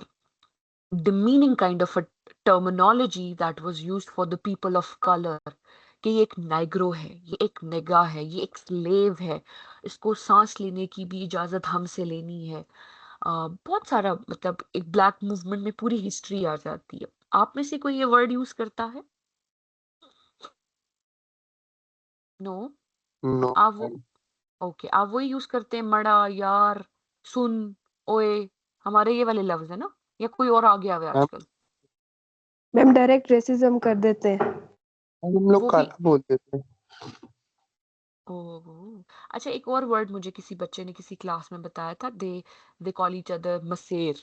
demeaning kind of a terminology that was used for the people of color, कि ये एक नाइग्रो है, ये एक नेगा है, ये एक स्लेव है, इसको सांस लेने की भी इजाजत हमसे लेनी है। बहुत सारा, मतलब एक ब्लैक मूवमेंट में पूरी हिस्ट्री आ जाती है। आप में से कोई ये वर्ड यूज करता है? नो? नो आप वो, मैम। ओके, आप वही यूज करते हैं, मड़ा, यार, सुन, ओए, हमारे ये वाले लफ्ज है ना, या कोई और आ गया हुआ है मैम आजकल? मैम डायरेक्ट रेसिज्म कर देते हैं। हम लोग वो भी। काला बोल देते हैं। ओह! अच्छा, एक और वर्ड मुझे किसी बच्चे ने किसी क्लास में बताया था, दे कॉल ईच अदर मसेर।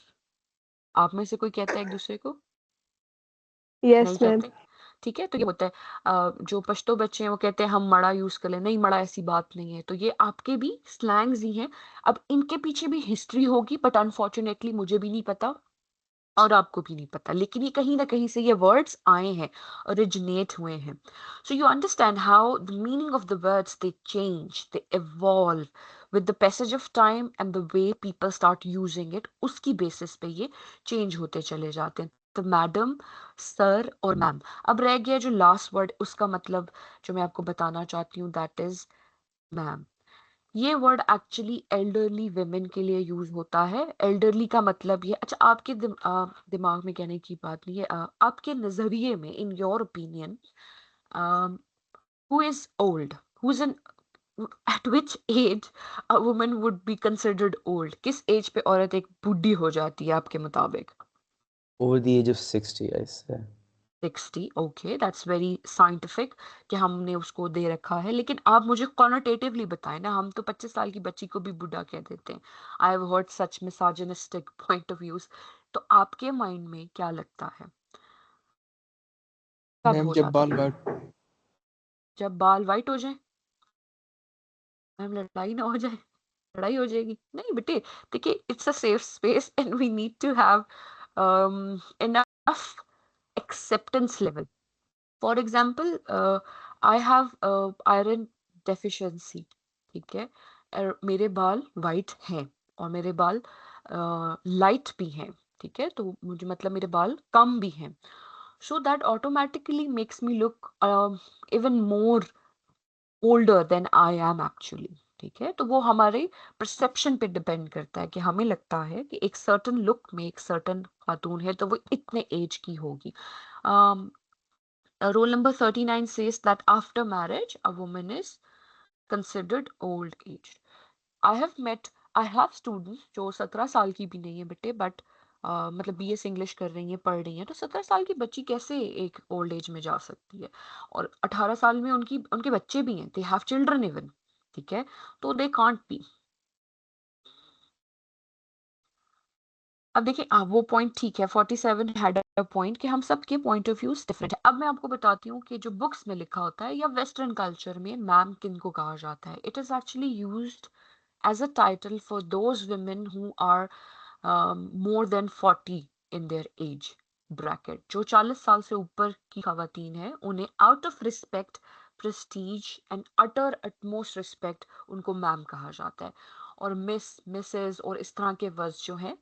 आप में से कोई कहता है एक दूसरे को? यस नहीं मैम। कहते? ठीक है, तो ये होता है जो पश्तो बच्चे हैं वो कहते हैं हम मड़ा यूज कर लें, नहीं मड़ा ऐसी बात नहीं है, तो ये आपके भी स्लैंग्स ही हैं। अब इनके पीछे भी हिस्ट्री होगी, बट अनफॉर्चुनेटली मुझे भी नहीं पता और आपको भी नहीं पता, लेकिन ये कहीं ना कहीं से ये वर्ड्स आए हैं, ओरिजिनेट हुए हैं। So you understand how the meaning of the words they change, they evolve with the passage of time and the way people start using it, उसकी बेसिस पे ये चेंज होते चले जाते हैं। तो मैडम, सर और मैम। अब रह गया जो लास्ट वर्ड, उसका मतलब जो मैं आपको बताना चाहती हूँ, दैट इज मैम। ये वर्ड एक्चुअली एल्डरली वुमेन के लिए यूज होता है। एल्डरली का मतलब ये, अच्छा आपके दिमाग में कहने की बात नहीं है, आपके नजरिए में, in your opinion, who is old, who is an, at which age a woman would be considered old? किस एज पे औरत एक बूढ़ी हो जाती है आपके मुताबिक? Over the age of 60, I say. 60, okay, that's very scientific कि हमने उसको दे रखा है, लेकिन आप मुझे क्वांटिटेटिवली बताएं ना, हम तो 25 साल की बच्ची को भी बुढ़ा कह देते हैं। I have heard such misogynistic point of views. तो आपके माइंड में क्या लगता है, कब मैम हो जब जाता बाल है? वाइट जब बाल वाइट हो जाए? मैम लड़ाई ना हो जाए? लड़ाई हो जाएगी नहीं बेटे। देखिए, it's a safe space and we need to have enough acceptance level. For example, I have iron deficiency, ठीक है, मेरे बाल वाइट हैं और मेरे बाल लाइट भी हैं, ठीक है, तो मुझे मतलब मेरे बाल कम भी हैं, so that automatically makes me look even more older than I am actually, ठीक है। तो वो हमारे परसेप्शन पे डिपेंड करता है कि हमें लगता है कि एक सर्टन लुक में एक सर्टन खातून है तो वो इतने एज की होगी। Rule number 39 says that after marriage, a woman is considered old age. I have met, I have students जो 17 साल की भी नहीं है बेटे, बट मतलब बीएस इंग्लिश कर रही हैं, पढ़ रही हैं, तो 17 साल की बच्ची कैसे एक ओल्ड एज में जा सकती है? और 18 साल में उनकी उनके बच्चे भी हैं, दे हैव चिल्ड्रन इवन, ठीक है, तो दे कांट बी। अब देखिए, वो पॉइंट ठीक है, 47 हैड अ पॉइंट कि हम सबके पॉइंट ऑफ व्यूज डिफरेंट है। अब मैं आपको बताती हूँ कि जो बुक्स में लिखा होता है या वेस्टर्न कल्चर में मैम किन को कहा जाता है। It is actually used as a title for those women who are more than 40 in their age bracket। जो 40 साल से ऊपर की खवातीन है, उन्हें out of respect, Prestige and utter utmost respect उनको मैम कहा जाता है। और मिस, मिसेस और इस तरह के वर्ड्स जो हैं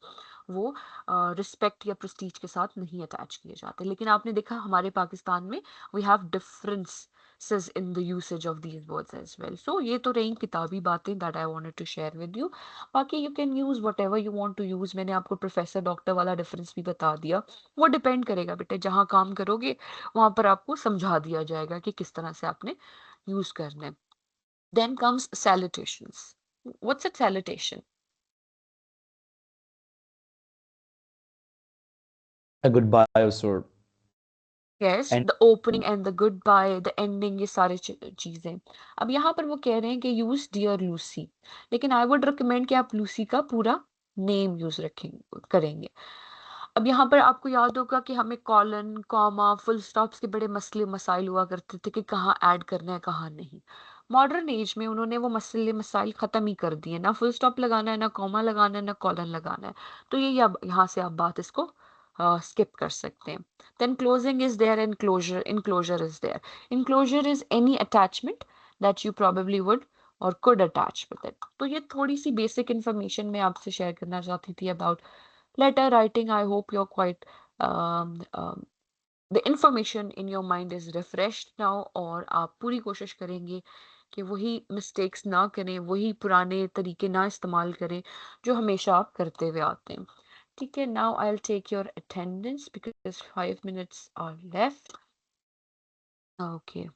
वो रिस्पेक्ट या प्रेस्टीज के साथ नहीं अटैच किए जाते। लेकिन आपने देखा हमारे पाकिस्तान में we have differences in the usage of these words as well. So ये तो रही किताबी बातें that I wanted to share with you। बाकी you can use whatever you want to use। मैंने आपको प्रोफेसर डॉक्टर वाला डिफरेंस भी बता दिया। वो डिपेंड करेगा बेटे, जहाँ काम करोगे वहां पर आपको समझा दिया जाएगा कि किस तरह से आपने यूज करना है। Then comes salutations। What's a salutation? A goodbye of sort. Yes, And the opening and the goodbye, the ending, ये सारी चीजें। अब यहाँ पर वो कह रहे हैं कि यूज डियर लूसी, लेकिन आई वुड रिकमेंड कि आप लूसी का पूरा नेम यूज रखेंगे, करेंगे। अब यहाँ पर आपको याद होगा कि हमें कॉलन, कॉमा, फुल स्टॉप्स के बड़े मसले मसाइल हुआ करते थे कि कहाँ ऐड करना है कहाँ नहीं। मॉडर्न एज में उन्होंने वो मसले मसाइल खत्म ही कर दिए, ना फुल स्टॉप लगाना है, ना कॉमा लगाना है, ना कॉलन लगाना है। तो ये अब यहाँ से आप बात इसको स्किप कर सकते हैं। Then closing is there and closure, enclosure is there। Enclosure is any attachment that you probably would or could attach with it। तो ये थोड़ी सी बेसिक इंफॉर्मेशन मैं आपसे शेयर करना चाहती थी about letter writing। I hope you're quite the information in your mind is refreshed now, और आप पूरी कोशिश करेंगे कि वही मिस्टेक्स ना करें, वही पुराने तरीके ना इस्तेमाल करें जो हमेशा आप करते हुए आते हैं। ठीक है, now I'll take your attendance because 5 minutes are left। Okay।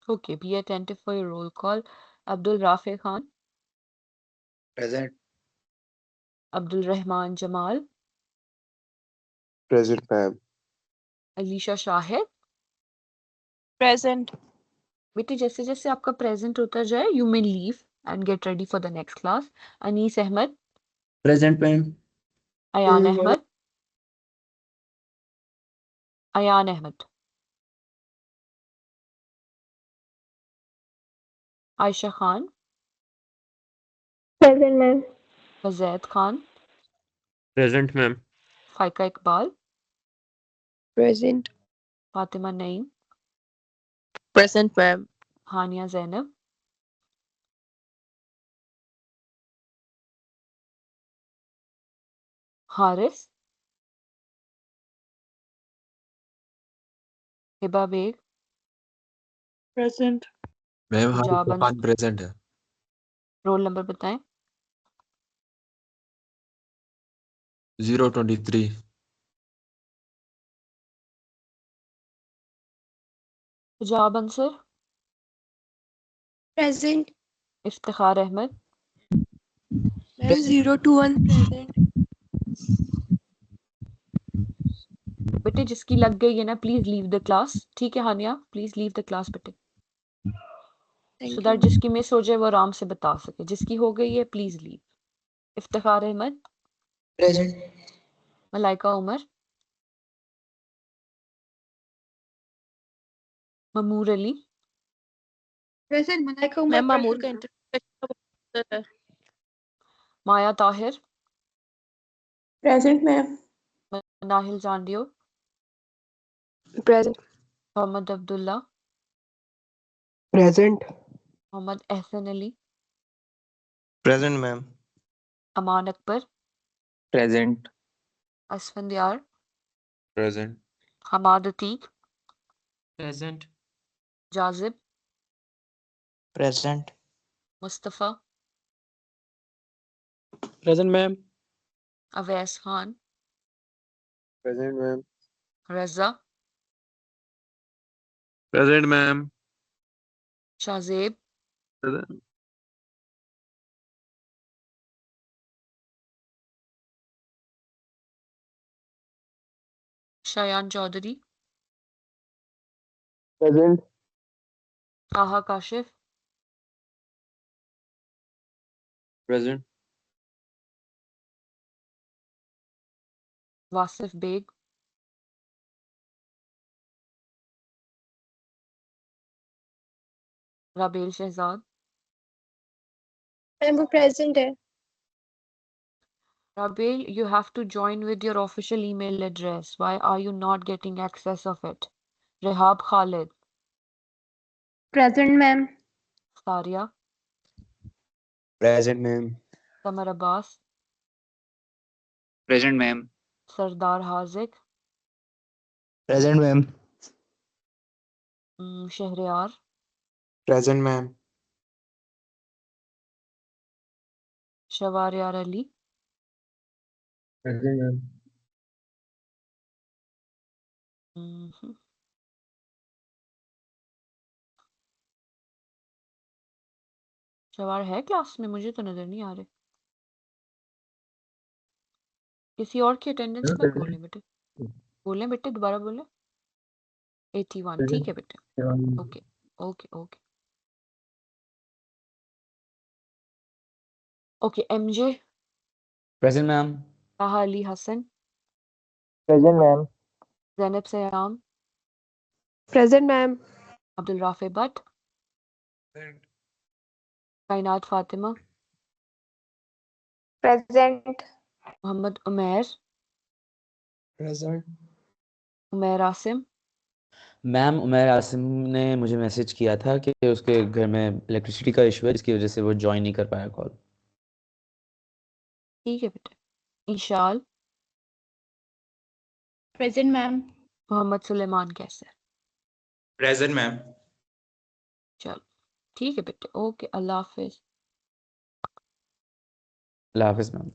Okay, be attentive for your roll call। Abdul Rafay Khan, Present. Abdul Rehman Jamal, Present, ma'am. Alisha Shahid. Present. बेटे जैसे जैसे आपका प्रेजेंट होता जाए you may leave and get ready for the next class. Anees Ahmed, Present, ma'am. Ayan Ahmed, Ayan Ahmed, Ayesha Khan, Present, ma'am. Fazaid Khan, Present, ma'am. Faika Iqbal, Present. Fatima Naeem, Present, ma'am. Haniya Zainab, Haris, Hiba Baig, Present. Ma'am Haris Hijab Khan present है। Roll number बताएं। 023। हिजाब Ansar, Present. Iftikhar Ahmad, Ma'am, 021 present. बेटे जिसकी लग गई है ना प्लीज लीव द क्लास। ठीक है हानिया, प्लीज लीव द क्लास बेटे, Thank so you, that ma'am. जिसकी मिस हो जाए वो आराम से बता सके। जिसकी हो गई है please leave. Iftikhar Ahmed, Present. Malaika Umar, Mamoor Ali, Present. Malaika Umar. Ma'am, Mamoor का interpretation है. Maya Tahir, Present, ma'am. Nahil Jandio, Present. Mohammad Abdullah, Present. Mohammad Ehsan Ali, Present, ma'am. Aman Akbar, Present. Asfandyar, present. Hammad Atiq, Present. Jazib, Present. Mustafa, Present, ma'am. Awais Khan, Present, ma'am. Raza, present ma'am. Shahzeb, Shayan Chaudhry, Present. Taha Kashif, present. Wasif Baig, Rabel Shahzad, Ma'am, वो present है. Rabil, you have to join with your official email address. Why are you not getting access of it? Rehab Khalid, Present, ma'am. Saria, Present, ma'am. Samar Abbas, Present, ma'am. Sardar Hazik, Present, ma'am. Shahryar, Present, ma'am. Shawaryar Ali, Present, ma'am. mhm, शवार है class में? मुझे तो नजर नहीं आ रहे। किसी और की अटेंडेंस मत बोलें बेटे, बोलें बेटे, दोबारा बोलें। 81, ठीक है बेटे, okay okay okay okay. MJ, Present, ma'am. Taha Ali Hassan, Present, ma'am. Zainab Sayam, Present, ma'am. Abdul Rafay Bhatt, Kainat Fatima, Present. Mohammad Umair, Present. Umair Asim, ma'am Umair Asim ने मुझे मैसेज किया था कि उसके घर में इलेक्ट्रिसिटी का इशू है जिसकी वजह से वो ज्वाइन नहीं कर पाया कॉल। ठीक है बेटे। Eshal, Present, ma'am. मोहम्मद सुलेमान कैसर। Present, ma'am. चलो ठीक है बेटे, ओके, अल्लाह हाफिज। अल्लाह हाफिज़ मैम।